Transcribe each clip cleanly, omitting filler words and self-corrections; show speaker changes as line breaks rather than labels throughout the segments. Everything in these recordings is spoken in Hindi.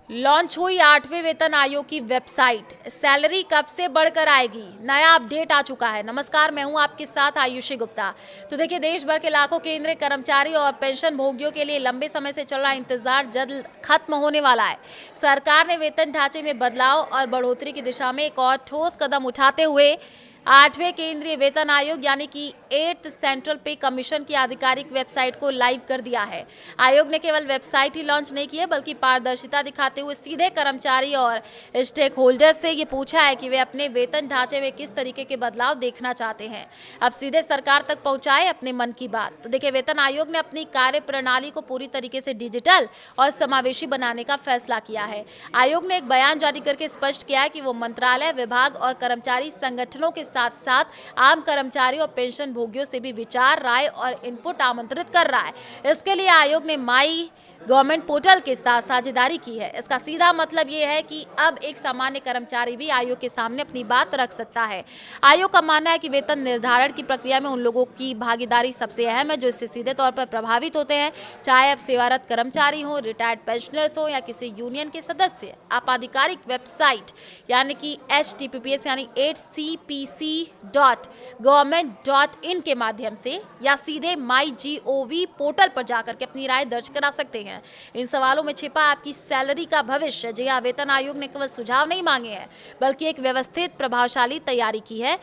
लॉन्च हुई 8वें वेतन आयोग की वेबसाइट। सैलरी कब से बढ़कर आएगी, नया अपडेट आ चुका है। नमस्कार, मैं हूं आपके साथ आयुषी गुप्ता। तो देखिए, देश भर के लाखों केंद्रीय कर्मचारी और पेंशन भोगियों के लिए लंबे समय से चल रहा इंतजार जल्द खत्म होने वाला है। सरकार ने वेतन ढांचे में बदलाव और बढ़ोतरी की दिशा में एक और ठोस कदम उठाते हुए 8वें केंद्रीय वेतन आयोग यानी कि 8th सेंट्रल पे कमीशन की आधिकारिक वेबसाइट को लाइव कर दिया है। आयोग ने केवल वेबसाइट ही लॉन्च नहीं की है, बल्कि पारदर्शिता दिखाते हुए सीधे कर्मचारी और स्टेक होल्डर्स से ये पूछा है कि वे अपने वेतन ढांचे में किस तरीके के बदलाव देखना चाहते हैं। अब सीधे सरकार तक पहुंचाए अपने मन की बात। तो देखिए, वेतन आयोग ने अपनी कार्य प्रणाली को पूरी तरीके से डिजिटल और समावेशी बनाने का फैसला किया है। आयोग ने एक बयान जारी करके स्पष्ट किया है कि वो मंत्रालय, विभाग और कर्मचारी संगठनों के साथ साथ आम कर्मचारी और पेंशन भोगियों से भी विचार, राय और इनपुट आमंत्रित कर रहा है। इसके लिए आयोग ने माई गवर्नमेंट पोर्टल के साथ साझेदारी की है। इसका सीधा मतलब ये है कि अब एक सामान्य कर्मचारी भी आयोग के सामने अपनी बात रख सकता है। आयोग का मानना है कि वेतन निर्धारण की प्रक्रिया में उन लोगों की भागीदारी सबसे अहम है जो इससे सीधे तौर पर प्रभावित होते हैं, चाहे अब सेवारत कर्मचारी हो, रिटायर्ड पेंशनर्स हो या किसी यूनियन के सदस्य। आप आधिकारिक वेबसाइट यानी कि HTTPS यानी 8cpc.government.in के माध्यम से या सीधे MyGov पोर्टल पर जाकर के अपनी राय दर्ज करा सकते हैं। इन सवालों में छिपा आपकी सैलरी का भविष्य। जी हाँ, वेतन आयोग ने केवल सुझाव नहीं मांगे हैं, बल्कि एक व्यवस्थित प्रभावशाली तैयारी की है।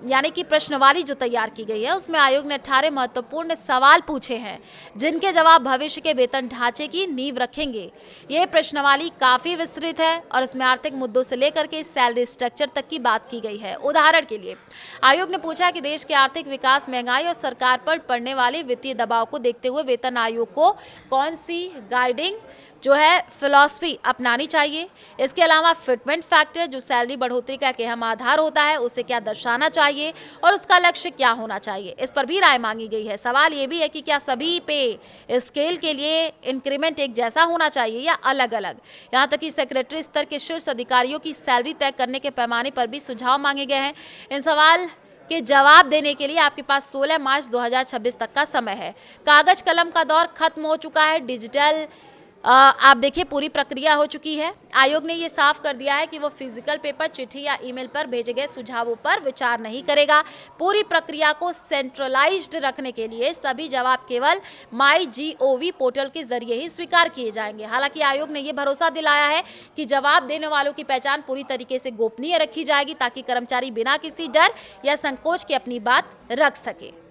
यानी कि प्रश्नवाली जो तैयार की गई है, उसमें आयोग ने 18 महत्वपूर्ण सवाल पूछे हैं, जिनके जवाब भविष्य के वेतन ढांचे की नींव रखेंगे। ये प्रश्नवाली काफी विस्तृत है और इसमें आर्थिक मुद्दों से लेकर के सैलरी स्ट्रक्चर तक की बात की गई है। उदाहरण के लिए आयोग ने पूछा कि देश के आर्थिक विकास, महंगाई और सरकार पर पड़ने वाले वित्तीय दबाव को देखते हुए वेतन आयोग को कौन सी गाइडिंग जो है फिलॉसफी अपनानी चाहिए। इसके अलावा फिटमेंट फैक्टर जो सैलरी बढ़ोतरी का एक अहम आधार होता है, उसे क्या दर्शाना चाहिए और उसका लक्ष्य क्या होना चाहिए, इस पर भी राय मांगी गई है। सवाल ये भी है कि क्या सभी पे स्केल के लिए इंक्रीमेंट एक जैसा होना चाहिए या अलग अलग। यहाँ तक कि सेक्रेटरी स्तर के शीर्ष अधिकारियों की सैलरी तय करने के पैमाने पर भी सुझाव मांगे गए हैं। इन सवाल के जवाब देने के लिए आपके पास 16 मार्च 2026 तक का समय है। कागज कलम का दौर खत्म हो चुका है, डिजिटल आप देखिए पूरी प्रक्रिया हो चुकी है। आयोग ने ये साफ कर दिया है कि वो फिजिकल पेपर, चिट्ठी या ईमेल पर भेजे गए सुझावों पर विचार नहीं करेगा। पूरी प्रक्रिया को सेंट्रलाइज्ड रखने के लिए सभी जवाब केवल MyGov पोर्टल के जरिए ही स्वीकार किए जाएंगे। हालांकि आयोग ने ये भरोसा दिलाया है कि जवाब देने वालों की पहचान पूरी तरीके से गोपनीय रखी जाएगी, ताकि कर्मचारी बिना किसी डर या संकोच के अपनी बात रख सके।